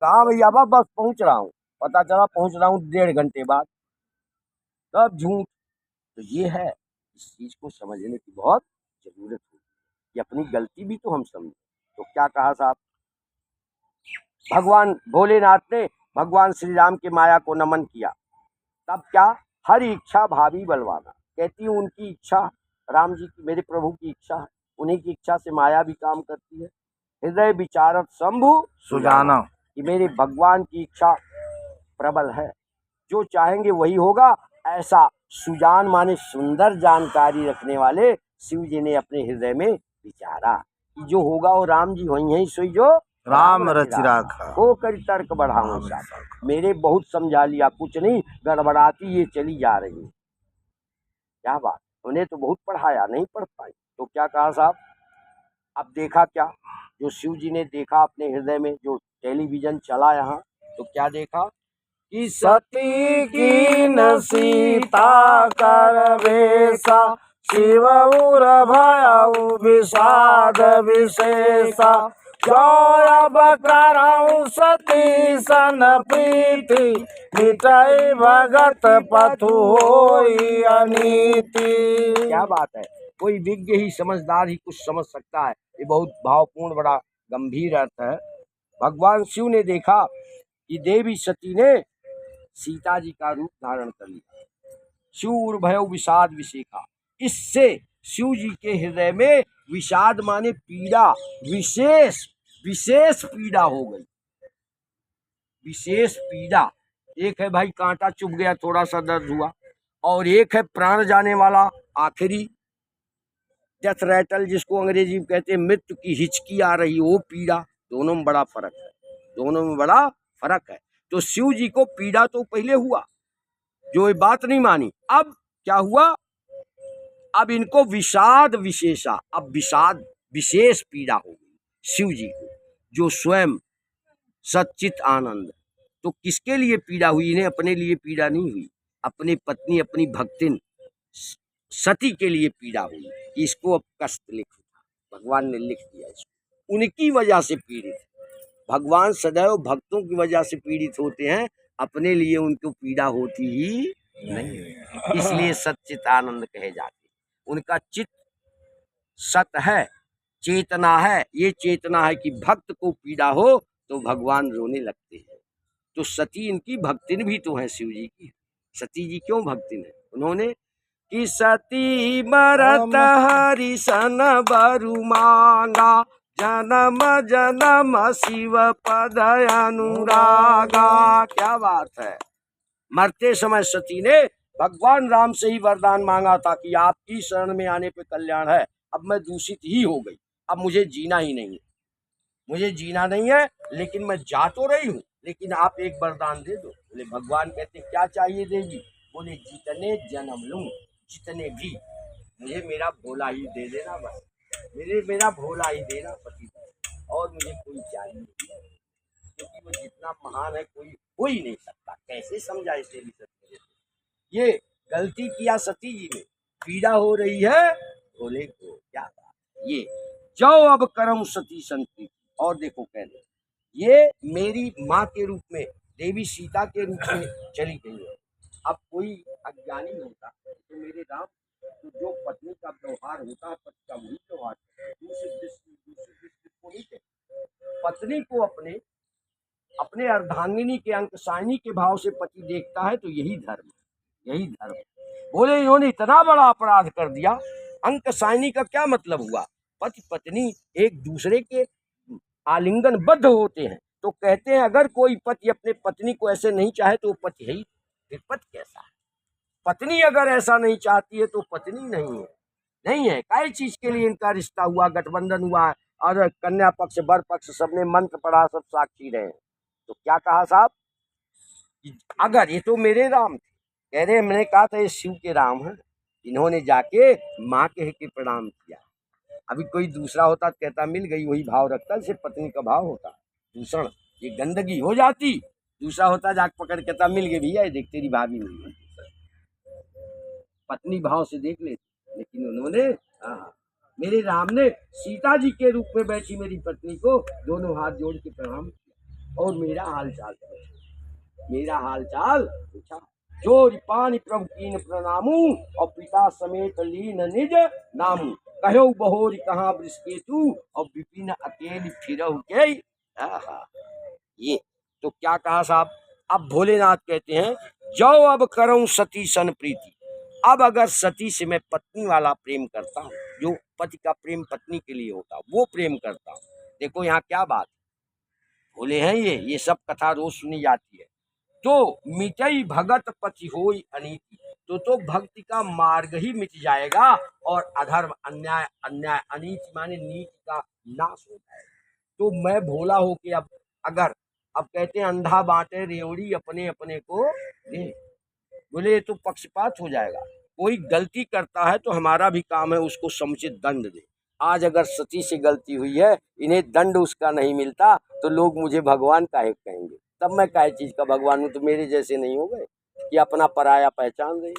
कहाँ भैया, बस पहुंच रहा हूँ। पता चला पहुंच रहा हूँ 1.5 घंटे बाद। तब झूठ। तो ये है, इस चीज को समझने की बहुत जरूरत है कि अपनी गलती भी तो हम समझें। तो क्या कहा साहब, भगवान भोलेनाथ ने भगवान श्री राम के माया को नमन किया। तब क्या, हर इच्छा भावी बलवाना। कहती हूँ उनकी इच्छा, राम जी की, मेरे प्रभु की इच्छा है, उन्हीं की इच्छा से माया भी काम करती है। हृदय विचारत शंभु सुजाना। कि मेरे भगवान की इच्छा प्रबल है, जो चाहेंगे वही होगा। ऐसा सुजान माने सुंदर जानकारी रखने वाले शिव जी ने अपने हृदय में विचारा कि जो होगा वो राम जी वही है, सोई जो राम रचि राखा। को कर तर्क बढ़ाऊं साहब। मेरे बहुत समझा लिया, कुछ नहीं, गड़बड़ाती ये चली जा रही है। क्या बात, उन्हें तो बहुत पढ़ाया, नहीं पढ़ पाई। तो क्या कहा साहब, अब देखा क्या, जो शिव जी ने देखा अपने हृदय में, जो टेलीविजन चला यहाँ, तो क्या देखा कि सती कीन सीता कर वेसा, शिव उर भयउ विषाद विशेषा। जो अब करऊं सती सन प्रीति, मिटई भगत पथु होई अनीति। क्या बात है, कोई विज्ञ ही, समझदार ही कुछ समझ सकता है। ये बहुत भावपूर्ण, बड़ा गंभीर अर्थ है। भगवान शिव ने देखा कि देवी सती ने सीता जी का रूप धारण कर लिया। शिव भय विषाद विशेखा, इससे शिव जी के हृदय में विषाद माने पीड़ा, विशेष विशेष पीड़ा हो गई। विशेष पीड़ा, एक है भाई कांटा चुभ गया, थोड़ा सा दर्द हुआ, और एक है प्राण जाने वाला आखिरी डेथ रैटल, जिसको अंग्रेजी में कहते हैं मृत्यु की हिचकी आ रही, वो पीड़ा। दोनों में बड़ा फर्क है, दोनों में बड़ा फर्क है। तो शिव जी को पीड़ा तो पहले हुआ, जो ये बात नहीं मानी। अब क्या हुआ, अब इनको विषाद विशेषा, अब विषाद विशेष पीड़ा हो गई शिव जी को, जो स्वयं सच्चित आनंद। तो किसके लिए पीड़ा हुई, इन्हें अपने लिए पीड़ा नहीं हुई, अपनी पत्नी, अपनी भक्तिन सती के लिए पीड़ा हुई कि इसको अब कष्ट लिखा। भगवान ने लिख दिया इसको, उनकी वजह से पीड़ित। भगवान सदैव भक्तों की वजह से पीड़ित होते हैं, अपने लिए उनको पीड़ा होती ही नहीं। इसलिए सच्चित आनंद कहे जाते। उनका चित्त सत है, चेतना है। ये चेतना है कि भक्त को पीड़ा हो तो भगवान रोने लगते हैं। तो सती इनकी भक्तिन भी तो है शिव जी की। सती जी क्यों भक्तिन है, उन्होंने कि सती मरत हरि सन बरु मांगा, जन्म जन्म शिव पद अनुरागा। क्या बात है, मरते समय सती ने भगवान राम से ही वरदान मांगा था कि आपकी शरण में आने पे कल्याण है। अब मैं दूषित ही हो गई, अब मुझे जीना ही नहीं है, मुझे जीना नहीं है, लेकिन मैं जा तो रही हूँ, लेकिन आप एक वरदान दे दो। बोले भगवान कहते क्या चाहिए देवी, बोले जितने जन्म लूं, जितने भी, मुझे मेरा भोला ही दे देना, बस मेरा भोला ही देना पति, और मुझे कोई चाहिए नहीं, क्योंकि वो जितना महान है कोई हो ही नहीं सकता। कैसे समझाए तेरी सत्य, ये गलती किया सती जी ने, पीड़ा हो रही है भोले को। क्या बात, ये जो अब करम सती संति। और देखो कहने, ये मेरी माँ के रूप में, देवी सीता के रूप में चली गई है। अब कोई अज्ञानी होता तो मेरे राम, तो जो पत्नी का व्यवहार होता है पति का वही व्यवहार, दूसरी दृष्टि को नहीं देखता। पत्नी को अपने अपने अर्धांगिनी के अंकसायनी के भाव से पति देखता है, तो यही धर्म, यही धर्म। बोले इन्होंने इतना बड़ा अपराध कर दिया। अंकसायनी का क्या मतलब हुआ, पति पत्नी एक दूसरे के आलिंगन बद्ध होते हैं। तो कहते हैं अगर कोई पति अपने पत्नी को ऐसे नहीं चाहे तो पति है ही, फिर पति कैसा है। पत्नी अगर ऐसा नहीं चाहती है तो पत्नी नहीं है, नहीं है। कई चीज के लिए इनका रिश्ता हुआ, गठबंधन हुआ, और कन्या पक्ष वर पक्ष सबने मंत्र पढ़ा, सब साक्षी रहे। तो क्या कहा साहब, अगर ये तो मेरे राम थे, कह रहे मैंने कहा था ये शिव के राम हैं, इन्होंने जाके माँ के प्रणाम किया। अभी कोई दूसरा होता तो कहता मिल गई, वही भाव रखता, सिर्फ पत्नी का भाव होता, दूषण, ये गंदगी हो जाती। दूसरा होता जाके पकड़ कहता मिल गई भैया, ये देख तेरी भाभी मिल गई, पत्नी भाव से देख लेती। लेकिन उन्होंने, मेरे राम ने सीता जी के रूप में बैठी मेरी पत्नी को दोनों हाथ जोड़ के प्रणाम किया। और मेरा हाल चाल पूछा, मेरा हाल चाल पूछा। जोर पानी प्रभु कीन प्रणामू और पिता समेत लीन निज नामू। कहो बहोर कहाँ वृषकेतु और विपिन अकेली फिरहु के। आहा, ये तो क्या कहा साहब। अब भोलेनाथ कहते हैं जो अब करूं सती सन प्रीति। अब अगर सती से मैं पत्नी वाला प्रेम करता हूँ, जो पति का प्रेम पत्नी के लिए होता वो प्रेम करता हूँ। देखो यहाँ क्या बात बोले हैं, ये सब कथा रोज सुनी जाती है। तो मिटई भगत पति होई अनीति, तो भक्ति का मार्ग ही मिट जाएगा और अधर्म अन्याय अन्याय अनीति माने नीति का नाश हो जाएगा। तो मैं भोला हो के अब कहते हैं अंधा बांटे रेवड़ी अपने अपने को दे। बोले ये तो पक्षपात हो जाएगा। कोई गलती करता है तो हमारा भी काम है उसको समुचित दंड दे। आज अगर सती से गलती हुई है, इन्हें दंड उसका नहीं मिलता तो लोग मुझे भगवान काहे कहेंगे। तब मैं काहे चीज का भगवान हूँ, तो मेरे जैसे नहीं हो गए कि अपना पराया पहचान रहे।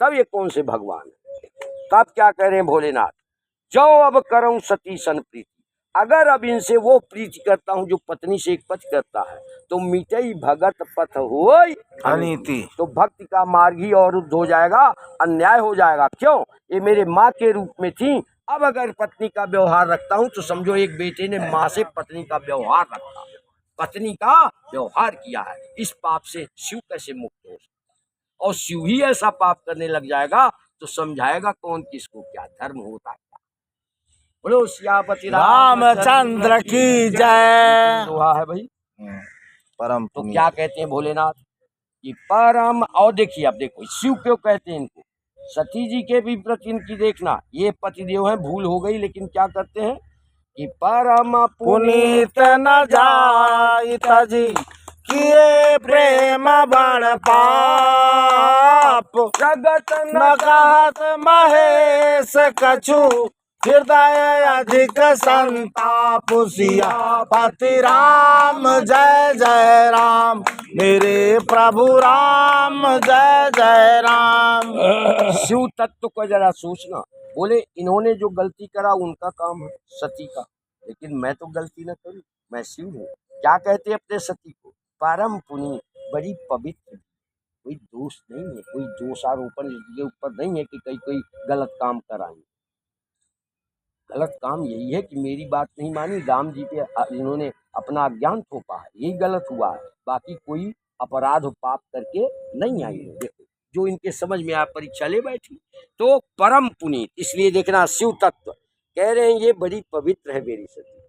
तब ये कौन से भगवान है। तब क्या कह रहे हैं भोलेनाथ, जो अब करूं सती सन प्रीति। अगर अब इनसे वो प्रीति करता हूँ जो पत्नी से एक पति करता है, तो मिटई भगत पथ होई अनीति। तो भक्ति का मार्ग ही अवरुद्ध हो जाएगा, अन्याय हो जाएगा। क्यों, ये मेरे माँ के रूप में थी। अब अगर पत्नी का व्यवहार रखता हूँ तो समझो एक बेटे ने माँ से पत्नी का व्यवहार रखा, पत्नी का व्यवहार किया है। इस पाप से शिव कैसे मुक्त हो सकता। और शिव ही ऐसा पाप करने लग जाएगा तो समझाएगा कौन किसको क्या धर्म होता है। बोलो सियापति रामचंद्र की जय। दोहा है भाई। परम तो क्या कहते हैं भोलेनाथ कि परम। और देखिए, अब देखो शिव क्यों कहते हैं इनको। सती जी के भी प्रति इनकी देखना, ये पतिदेव हैं, भूल हो गई, लेकिन क्या करते हैं कि परम पुनीत न जाइत जी किए प्रेम बण पाप। जगत न कहत महेश कछु हृदय अधिक संताप। सियापति राम जय जय राम, मेरे प्रभु राम जय जय राम। शिव तत्व को जरा सोचना। बोले इन्होंने जो गलती करा उनका काम है सती का, लेकिन मैं तो गलती न करूं, मैं शिव हूँ। क्या कहते हैं अपने सती को, परम पुनीत, बड़ी पवित्र, कोई दोष नहीं है, कोई दोषारोपण इसके ऊपर नहीं है कि कोई गलत काम कराएंगे। गलत काम यही है कि मेरी बात नहीं मानी, राम जी पे इन्होंने अपना अज्ञान थोपा है, यही गलत हुआ है। बाकी कोई अपराध पाप करके नहीं आई है। देखो जो इनके समझ में आया, परीक्षा ले बैठी। तो परम पुनीत, इसलिए देखना शिव तत्व कह रहे हैं ये बड़ी पवित्र है मेरी सती,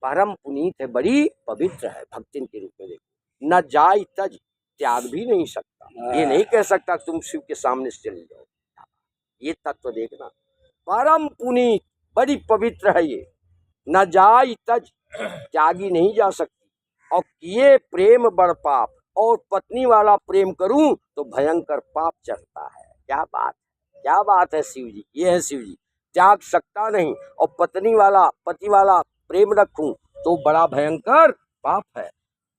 परम पुनीत है, बड़ी पवित्र है भक्तिन के रूप में। देखो न जाय तज, त्याग भी नहीं सकता, ये नहीं कह सकता तुम शिव के सामने से चले जाओ। ये तत्व देखना, परम पुनीत, बड़ी पवित्र है ये। न जाय तज, त्यागी नहीं जा सकती। और किए प्रेम बड़ पाप, और पत्नी वाला प्रेम करूं तो भयंकर पाप चढ़ता है। क्या बात, क्या बात है शिव जी, ये है शिव जी। त्याग सकता नहीं और पत्नी वाला पति वाला प्रेम रखूं तो बड़ा भयंकर पाप है।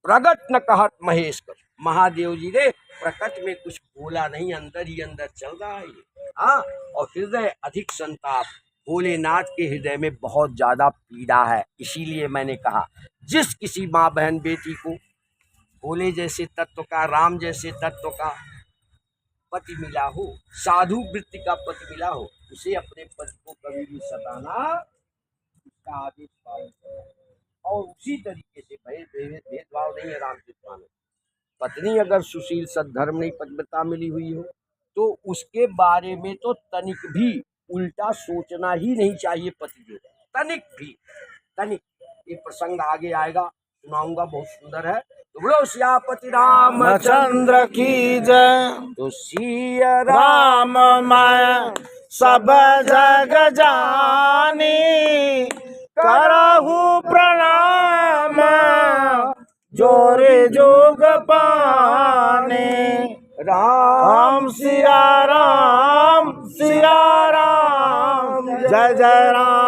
प्रगट न कहत महेश कर, महादेव जी ने प्रकट में कुछ बोला नहीं, अंदर ही अंदर चल रहा है ये। हाँ, और हृदय अधिक संताप, भोलेनाथ के हृदय में बहुत ज्यादा पीड़ा है। इसीलिए मैंने कहा जिस किसी माँ बहन बेटी को भोले जैसे तत्व का, राम जैसे तत्व का पति मिला हो, साधु वृत्ति का पति मिला हो, उसे अपने पति को कभी भी सताना, उसका आदेश पालन करना। और उसी तरीके से भेदभाव नहीं है रामचरित मानस। पत्नी अगर सुशील सद्धर्म नहीं पतिव्रता मिली हुई हो तो उसके बारे में तो तनिक भी उल्टा सोचना ही नहीं चाहिए पति जो, तनिक भी, तनिक। ये प्रसंग आगे आएगा, सुनाऊंगा, बहुत सुंदर है। तो बोलो सियापति रामचंद्र की जय। तो सिया राम मैं सब जग जानी, करहु प्रणाम जोरे जोग पाने। राम सिया राम, सिया राम, जय जय राम।